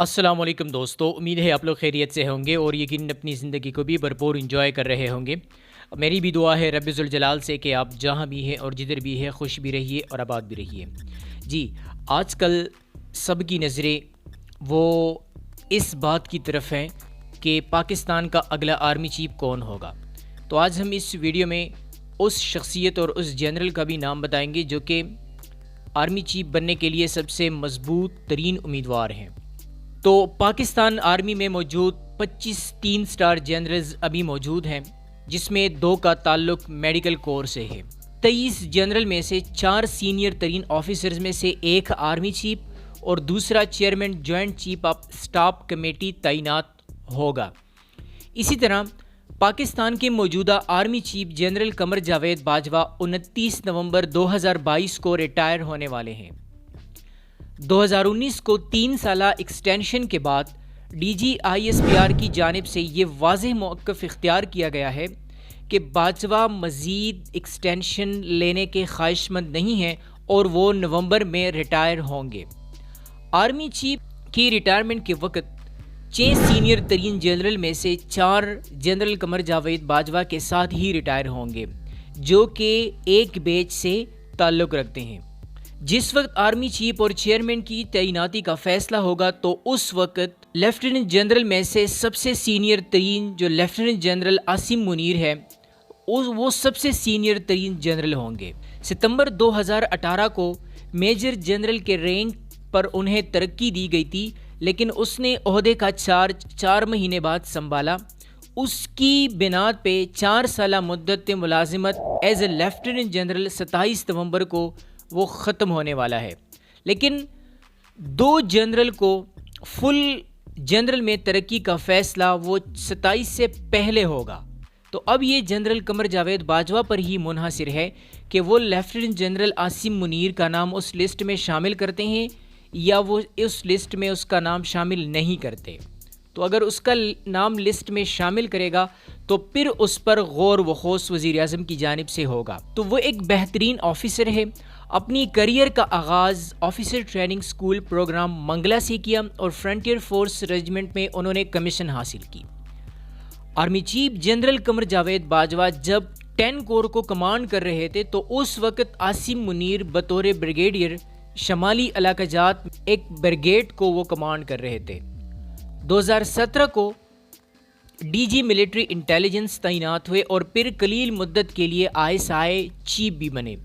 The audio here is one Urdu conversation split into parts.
السلام علیکم دوستو، امید ہے آپ لوگ خیریت سے ہوں گے اور یقیناً اپنی زندگی کو بھی بھرپور انجوائے کر رہے ہوں گے۔ میری بھی دعا ہے رب ذوالجلال سے کہ آپ جہاں بھی ہیں اور جدھر بھی ہیں خوش بھی رہیے اور آباد بھی رہیے۔ جی، آج کل سب کی نظریں وہ اس بات کی طرف ہیں کہ پاکستان کا اگلا آرمی چیف کون ہوگا۔ تو آج ہم اس ویڈیو میں اس شخصیت اور اس جنرل کا بھی نام بتائیں گے جو کہ آرمی چیف بننے کے لیے سب سے مضبوط ترین امیدوار ہیں۔ تو پاکستان آرمی میں موجود 25 3 سٹار جنرلز ابھی موجود ہیں، جس میں 2 کا تعلق میڈیکل کور سے ہے۔ 23 جنرل میں سے 4 سینئر ترین آفیسرز میں سے ایک آرمی چیف اور دوسرا chairman joint chief of staff committee تعینات ہوگا۔ اسی طرح پاکستان کے موجودہ army chief general Qamar Javed Bajwa 29 نومبر 2022 کو ریٹائر ہونے والے ہیں۔ 2019 کو 3 سالہ ایکسٹینشن کے بعد DGISPR کی جانب سے یہ واضح موقف اختیار کیا گیا ہے کہ باجوہ مزید ایکسٹینشن لینے کے خواہش مند نہیں ہیں اور وہ نومبر میں ریٹائر ہوں گے۔ آرمی چیف کی ریٹائرمنٹ کے وقت 6 سینئر ترین جنرل میں سے 4 جنرل قمر جاوید باجوہ کے ساتھ ہی ریٹائر ہوں گے، جو کہ ایک بیچ سے تعلق رکھتے ہیں۔ جس وقت آرمی چیف اور چیئرمین کی تعیناتی کا فیصلہ ہوگا تو اس وقت لیفٹیننٹ جنرل میں سے سب سے سینئر ترین جو لیفٹیننٹ جنرل عاصم منیر ہے وہ سب سے سینئر ترین جنرل ہوں گے۔ ستمبر 2018 کو میجر جنرل کے رینک پر انہیں ترقی دی گئی تھی، لیکن اس نے عہدے کا چارج 4 مہینے بعد سنبھالا۔ اس کی بنیاد پہ 4 سالہ مدت ملازمت ایز اے لیفٹیننٹ جنرل 27 نومبر کو وہ ختم ہونے والا ہے، لیکن 2 جنرل کو فل جنرل میں ترقی کا فیصلہ وہ 27 سے پہلے ہوگا۔ تو اب یہ جنرل قمر جاوید باجوہ پر ہی منحصر ہے کہ وہ لیفٹیننٹ جنرل عاصم منیر کا نام اس لسٹ میں شامل کرتے ہیں یا وہ اس لسٹ میں اس کا نام شامل نہیں کرتے۔ تو اگر اس کا نام لسٹ میں شامل کرے گا تو پھر اس پر غور و خوض وزیر اعظم کی جانب سے ہوگا۔ تو وہ ایک بہترین آفیسر ہے۔ اپنی کریئر کا آغاز officer training school programme Mangla سے کیا اور فرنٹیئر فورس ریجمنٹ میں انہوں نے کمیشن حاصل کی۔ Army chief general Qamar Javed Bajwa جب 10 کور کو کمانڈ کر رہے تھے تو اس وقت عاصم منیر بطور بریگیڈیئر شمالی علاقہ جات ایک بریگیڈ کو وہ کمانڈ کر رہے تھے۔ 2017 کو DG ملٹری انٹیلیجنس تعینات ہوئے اور پھر قلیل مدت کے لیے ISI چیف بھی بنے۔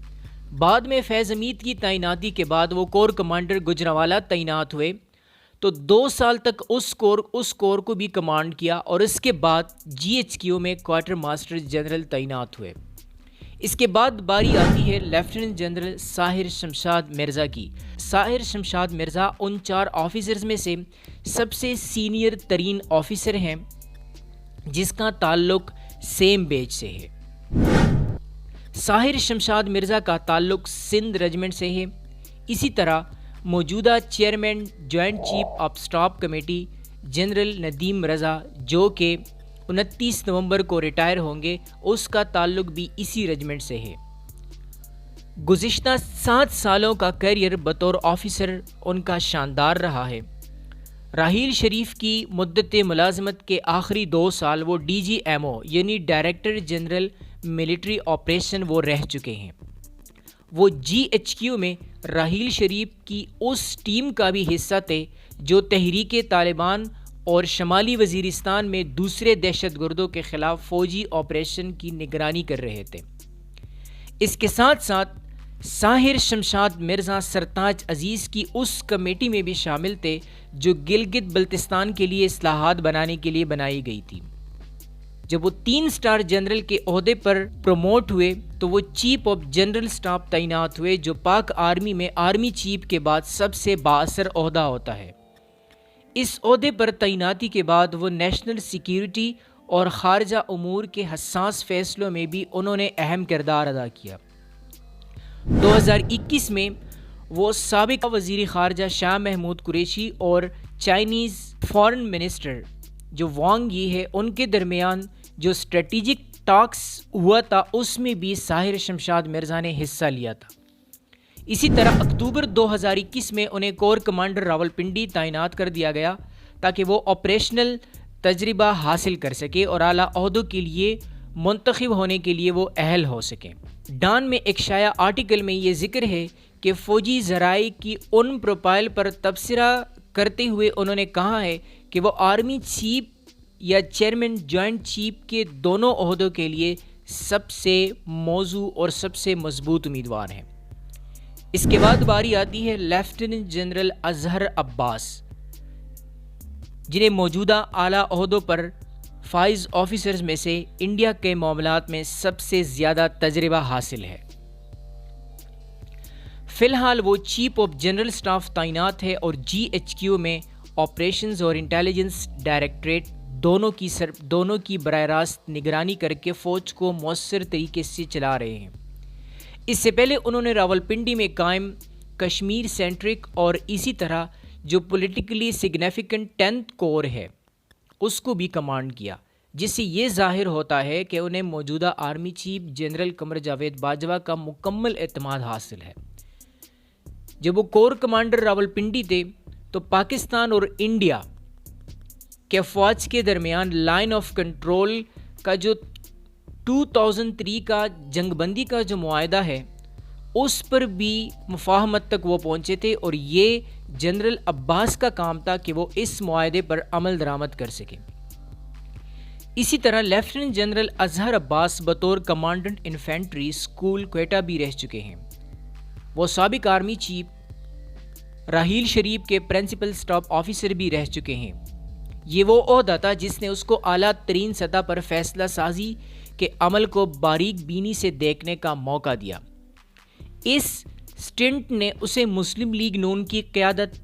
بعد میں فیض حمید کی تعیناتی کے بعد وہ کور کمانڈر گجرانوالہ تعینات ہوئے، تو 2 سال تک اس کور کو بھی کمانڈ کیا اور اس کے بعد GHQ میں کوارٹر ماسٹر جنرل تعینات ہوئے۔ اس کے بعد باری آتی ہے لیفٹیننٹ جنرل ساحر شمشاد مرزا کی۔ ساحر شمشاد مرزا ان 4 آفیسرز میں سے سب سے سینئر ترین آفیسر ہیں جس کا تعلق سیم بیچ سے ہے۔ ساحر شمشاد مرزا کا تعلق سندھ ریجمنٹ سے ہے۔ اسی طرح موجودہ chairman joint chief of staff committee general Nadeem Raza جو کہ 29 نومبر کو ریٹائر ہوں گے، اس کا تعلق بھی اسی ریجمنٹ سے ہے۔ گزشتہ 7 سالوں کا کیریئر بطور آفیسر ان کا شاندار رہا ہے۔ راحیل شریف کی مدت ملازمت کے آخری 2 سال وہ DGMO یعنی ڈائریکٹر جنرل ملٹری آپریشن وہ رہ چکے ہیں۔ وہ GHQ میں راحیل شریف کی اس ٹیم کا بھی حصہ تھے جو تحریک طالبان اور شمالی وزیرستان میں دوسرے دہشت گردوں کے خلاف فوجی آپریشن کی نگرانی کر رہے تھے۔ اس کے ساتھ ساتھ ساحر شمشاد مرزا سرتاج عزیز کی اس کمیٹی میں بھی شامل تھے جو گلگت بلتستان کے لیے اصلاحات بنانے کے لیے بنائی گئی تھی۔ جب وہ 3 سٹار جنرل کے عہدے پر پروموٹ ہوئے تو وہ چیف آف جنرل سٹاف تعینات ہوئے، جو پاک آرمی میں آرمی چیف کے بعد سب سے بااثر عہدہ ہوتا ہے۔ اس عہدے پر تعیناتی کے بعد وہ نیشنل سیکیورٹی اور خارجہ امور کے حساس فیصلوں میں بھی انہوں نے اہم کردار ادا کیا۔ 2021 میں وہ سابق وزیر خارجہ شاہ محمود قریشی اور چائنیز فارن منسٹر جو وانگ یی ہے ان کے درمیان جو اسٹریٹجک ٹاکس ہوا تھا، اس میں بھی ساحر شمشاد مرزا نے حصہ لیا تھا۔ اسی طرح اکتوبر 2021 میں انہیں کور کمانڈر راولپنڈی تعینات کر دیا گیا تاکہ وہ آپریشنل تجربہ حاصل کر سکے اور اعلیٰ عہدوں کے لیے منتخب ہونے کے لیے وہ اہل ہو سکیں۔ ڈان میں ایک شائع آرٹیکل میں یہ ذکر ہے کہ فوجی ذرائع کی ان پروفائل پر تبصرہ کرتے ہوئے انہوں نے کہا ہے کہ وہ آرمی چیف یا چیئرمین جوائنٹ چیف کے دونوں عہدوں کے لیے سب سے موزوں اور سب سے مضبوط امیدوار ہیں۔ اس کے بعد باری آتی ہے لیفٹیننٹ جنرل اظہر عباس، جنہیں موجودہ اعلیٰ عہدوں پر فائز آفیسرز میں سے انڈیا کے معاملات میں سب سے زیادہ تجربہ حاصل ہے۔ فی الحال وہ چیف آف جنرل اسٹاف تعینات ہے اور GHQ میں آپریشنز اور انٹیلیجنس ڈائریکٹریٹ دونوں کی براہ راست نگرانی کر کے فوج کو مؤثر طریقے سے چلا رہے ہیں۔ اس سے پہلے انہوں نے راولپنڈی میں قائم کشمیر سینٹرک اور اسی طرح جو پولیٹیکلی سگنیفیکنٹ 10th کور ہے اس کو بھی کمانڈ کیا، جس سے یہ ظاہر ہوتا ہے کہ انہیں موجودہ army chief general Qamar Javed Bajwa کا مکمل اعتماد حاصل ہے۔ جب وہ کور کمانڈر راولپنڈی تھے تو پاکستان اور انڈیا کے فوج کے درمیان لائن آف کنٹرول کا جو 2003 کا جنگ بندی کا جو معاہدہ ہے اس پر بھی مفاہمت تک وہ پہنچے تھے، اور یہ جنرل عباس کا کام تھا کہ وہ اس معاہدے پر عمل درآمد کر سکیں۔ اسی طرح لیفٹیننٹ جنرل اظہر عباس بطور کمانڈنٹ انفینٹری اسکول کوئٹہ بھی رہ چکے ہیں۔ وہ سابق آرمی چیف راحیل شریف کے پرنسپل اسٹاف آفیسر بھی رہ چکے ہیں۔ یہ وہ عہدہ تھا جس نے اس کو اعلیٰ ترین سطح پر فیصلہ سازی کے عمل کو باریک بینی سے دیکھنے کا موقع دیا۔ اس سٹنٹ نے اسے مسلم لیگ نون کی قیادت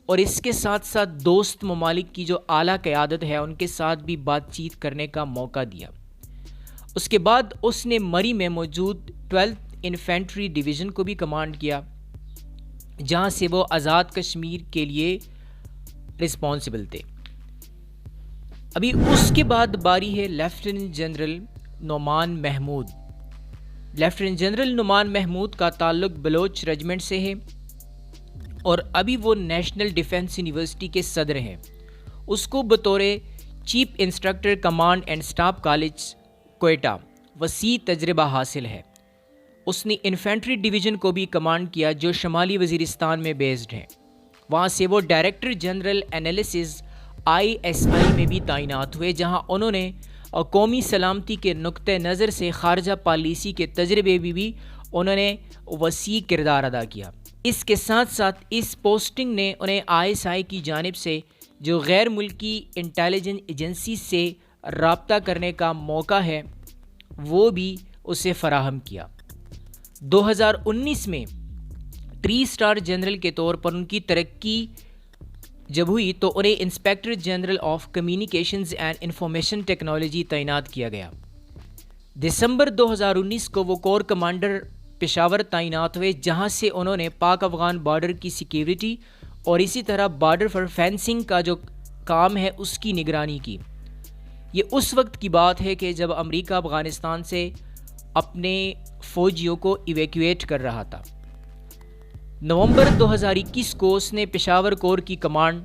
اور اس کے ساتھ ساتھ دوست ممالک کی جو اعلیٰ قیادت ہے ان کے ساتھ بھی بات چیت کرنے کا موقع دیا۔ اس کے بعد اس نے مری میں موجود 12th انفینٹری ڈویژن کو بھی کمانڈ کیا، جہاں سے وہ آزاد کشمیر کے لیے رسپانسبل تھے۔ ابھی اس کے بعد باری ہے lieutenant general Nauman Mahmood. Lieutenant general Nauman Mahmood کا تعلق بلوچ ریجمنٹ سے ہے اور ابھی وہ نیشنل ڈیفنس یونیورسٹی کے صدر ہیں۔ اس کو بطور chief instructor command and staff college Quetta وسیع تجربہ حاصل ہے۔ اس نے انفینٹری ڈویژن کو بھی کمانڈ کیا جو شمالی وزیرستان میں بیسڈ ہے۔ وہاں سے وہ ڈائریکٹر جنرل انالیسز ISI میں بھی تعینات ہوئے، جہاں انہوں نے قومی سلامتی کے نقطہ نظر سے خارجہ پالیسی کے تجربے بھی انہوں نے وسیع کردار ادا کیا۔ اس کے ساتھ ساتھ اس پوسٹنگ نے انہیں ISI کی جانب سے جو غیر ملکی انٹیلیجنس ایجنسی سے رابطہ کرنے کا موقع ہے وہ بھی اسے فراہم کیا۔ 2019 میں 3 اسٹار جنرل کے طور پر ان کی ترقی جب ہوئی تو انہیں inspector general of communications and information technology تعینات کیا گیا۔ دسمبر 2019 کو وہ کور کمانڈر پشاور تعینات ہوئے، جہاں سے انہوں نے پاک افغان بارڈر کی سیکیورٹی اور اسی طرح بارڈر پر فینسنگ کا جو کام ہے اس کی نگرانی کی۔ یہ اس وقت کی بات ہے کہ جب امریکہ افغانستان سے اپنے فوجیوں کو ایویکویٹ کر رہا تھا۔ نومبر 2021 کو اس نے پشاور کور کی کمانڈ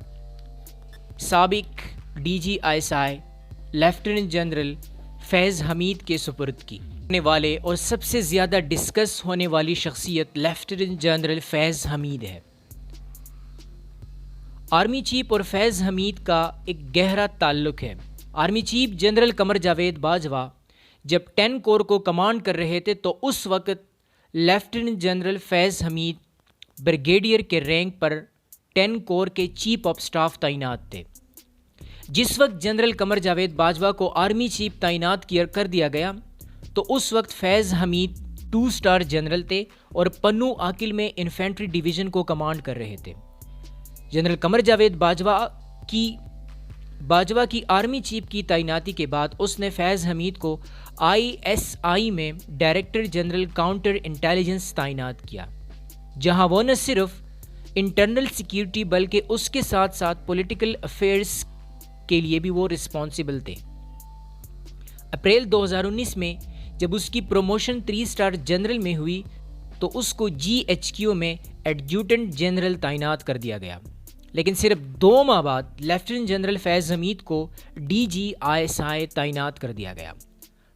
سابق DG ISI لیفٹیننٹ جنرل فیض حمید کے سپرد کی۔ ہونے والے اور سب سے زیادہ ڈسکس ہونے والی شخصیت لیفٹیننٹ جنرل فیض حمید ہے۔ آرمی چیف اور فیض حمید کا ایک گہرا تعلق ہے۔ Army chief general Qamar Javed Bajwa جب 10 کور کو کمانڈ کر رہے تھے تو اس وقت لیفٹیننٹ جنرل فیض حمید بریگیڈیئر کے رینک پر 10 کور کے چیف آف سٹاف تعینات تھے۔ جس وقت جنرل قمر جاوید باجوہ کو آرمی چیف تعینات کر دیا گیا تو اس وقت فیض حمید 2 اسٹار جنرل تھے اور پنو عاقل میں انفینٹری ڈویژن کو کمانڈ کر رہے تھے۔ جنرل قمر جاوید باجوہ کی آرمی چیف کی تعیناتی کے بعد اس نے فیض حمید کو ISI میں ڈائریکٹر جنرل کاؤنٹر انٹیلیجنس تعینات کیا، جہاں وہ نہ صرف انٹرنل سیکیورٹی بلکہ اس کے ساتھ ساتھ پولیٹیکل افیئرز کے لیے بھی وہ رسپانسبل تھے۔ اپریل 2019 میں جب اس کی پروموشن 3 اسٹار جنرل میں ہوئی تو اس کو GHQ میں ایڈجوٹنٹ جنرل تعینات کر دیا گیا، لیکن صرف 2 ماہ بعد لیفٹیننٹ جنرل فیض حمید کو DGISI تعینات کر دیا گیا۔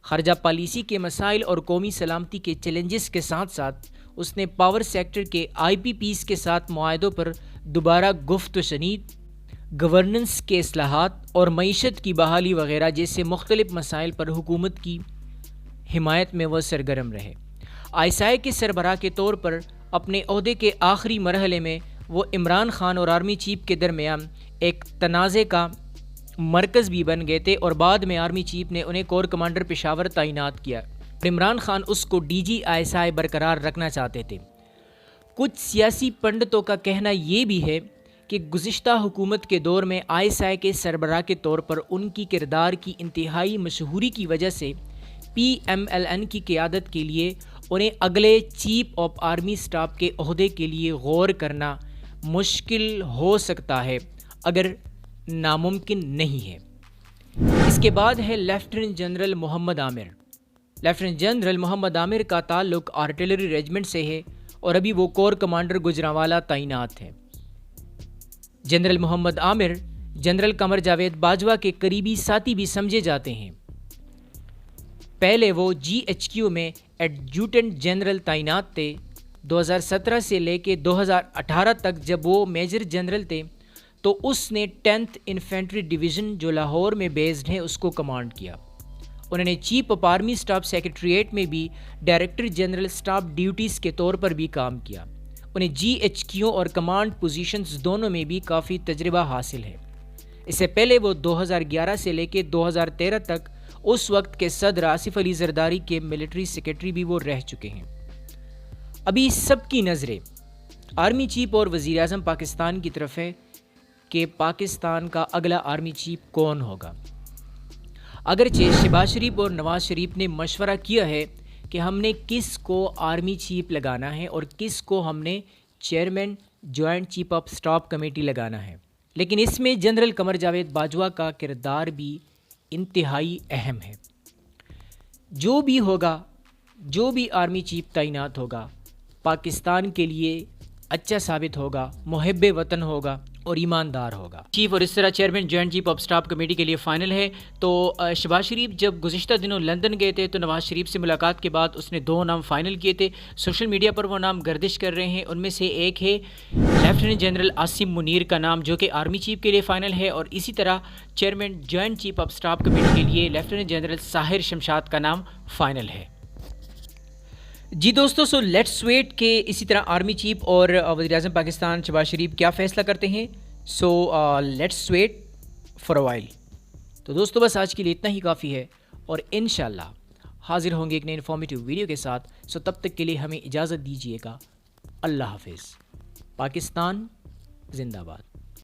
خارجہ پالیسی کے مسائل اور قومی سلامتی کے چیلنجز کے ساتھ ساتھ اس نے پاور سیکٹر کے IPPs کے ساتھ معاہدوں پر دوبارہ گفت و شنید، گورننس کے اصلاحات اور معیشت کی بحالی وغیرہ جیسے مختلف مسائل پر حکومت کی حمایت میں وہ سرگرم رہے۔ ISI کے سربراہ کے طور پر اپنے عہدے کے آخری مرحلے میں وہ عمران خان اور آرمی چیف کے درمیان ایک تنازع کا مرکز بھی بن گئے تھے، اور بعد میں آرمی چیف نے انہیں کور کمانڈر پشاور تعینات کیا اور عمران خان اس کو DGISI برقرار رکھنا چاہتے تھے۔ کچھ سیاسی پنڈتوں کا کہنا یہ بھی ہے کہ گزشتہ حکومت کے دور میں ISI کے سربراہ کے طور پر ان کی کردار کی انتہائی مشہوری کی وجہ سے PMLN کی قیادت کے لیے انہیں اگلے چیف آف آرمی اسٹاف کے عہدے کے لیے غور کرنا مشکل ہو سکتا ہے، اگر ناممکن نہیں ہے۔ اس کے بعد ہے لیفٹیننٹ جنرل محمد عامر۔ لیفٹیننٹ جنرل محمد عامر کا تعلق آرٹلری ریجمنٹ سے ہے اور ابھی وہ کور کمانڈر گجرانوالہ تعینات ہیں۔ جنرل محمد عامر جنرل قمر جاوید باجوہ کے قریبی ساتھی بھی سمجھے جاتے ہیں۔ پہلے وہ GHQ میں ایڈجوٹنٹ جنرل تعینات تھے۔ 2017 سے لے کے 2018 تک جب وہ میجر جنرل تھے تو اس نے 10th انفینٹری ڈویژن جو لاہور میں بیسڈ ہے اس کو کمانڈ کیا۔ انہوں نے chief of army staff secretariat میں بھی ڈائریکٹر جنرل اسٹاف ڈیوٹیز کے طور پر بھی کام کیا۔ انہیں GHQ اور کمانڈ پوزیشنز دونوں میں بھی کافی تجربہ حاصل ہے۔ اس سے پہلے وہ 2011 سے لے کے 2013 تک اس وقت کے صدر آصف علی زرداری کے ملٹری سیکریٹری بھی وہ رہ چکے ہیں۔ ابھی سب کی نظریں آرمی چیف اور وزیر اعظم پاکستان کی طرف ہے کہ پاکستان کا اگلا آرمی چیف کون ہوگا۔ اگرچہ شہباز شریف اور نواز شریف نے مشورہ کیا ہے کہ ہم نے کس کو آرمی چیف لگانا ہے اور کس کو ہم نے chairman joint chief of staff committee لگانا ہے، لیکن اس میں جنرل قمر جاوید باجوہ کا کردار بھی انتہائی اہم ہے۔ جو بھی ہوگا، جو بھی آرمی چیف تعینات ہوگا، پاکستان کے لیے اچھا ثابت ہوگا، محب وطن ہوگا اور ایماندار ہوگا۔ چیف اور اس طرح chairman joint chief of staff committee کے لیے فائنل ہے۔ تو شہباز شریف جب گزشتہ دنوں لندن گئے تھے تو نواز شریف سے ملاقات کے بعد اس نے 2 نام فائنل کیے تھے۔ سوشل میڈیا پر وہ نام گردش کر رہے ہیں، ان میں سے ایک ہے لیفٹیننٹ جنرل عاصم منیر کا نام جو کہ آرمی چیف کے لیے فائنل ہے، اور اسی طرح chairman joint chief of staff committee کے لیے لیفٹیننٹ جنرل ساحر شمشاد کا نام فائنل ہے۔ جی دوستو، سو لیٹس ویٹ کہ اسی طرح آرمی چیف اور وزیر اعظم پاکستان شہباز شریف کیا فیصلہ کرتے ہیں۔ So let's wait for a while. تو دوستو بس آج کے لیے اتنا ہی کافی ہے، اور انشاءاللہ حاضر ہوں گے ایک نئی انفارمیٹیو ویڈیو کے ساتھ۔ سو تب تک کے لیے ہمیں اجازت دیجیے گا۔ اللہ حافظ۔ پاکستان زندہ باد۔